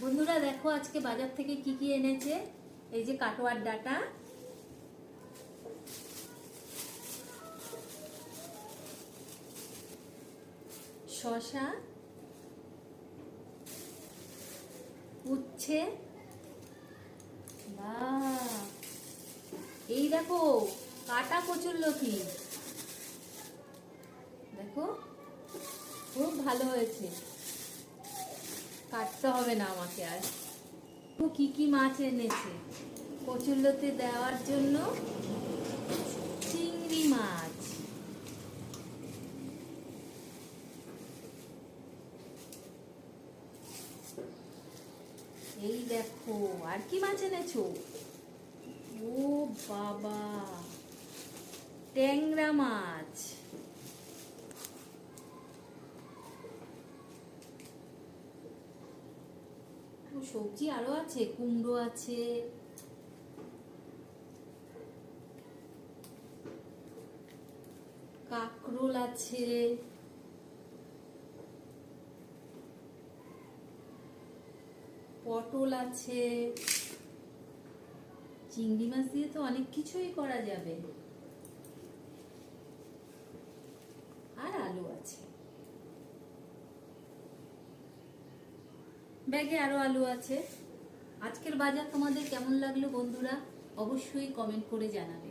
বন্ধুরা দেখো আজকে বাজার থেকে কি কি এনেছে। এই যে কাটোয়ার ডাটা, শসা, উচ্ছে, বাহ, এই দেখো কাটা কচুরলতি, দেখো খুব ভালো হয়েছে, কাটতে হবে না আমাকে আর। কি কি মাছ এনেছে কচুরলতি দেওয়ার জন্য? চিংড়ি মাছ, এই দেখো আর কি মাছ এনেছো? ও বাবা, ট্যাংরা মাছ, সবজি আরো আছে, কুমড়ো আছে, কাঁকরোল আছে, পটল আছে। চিংড়ি মাছ দিয়ে তো অনেক কিছুই করা যাবে। আর আলু আছে, ব্যাগে আরো আলু আছে। আজকের বাজার তোমাদের কেমন লাগলো বন্ধুরা? অবশ্যই কমেন্ট করে জানাবে।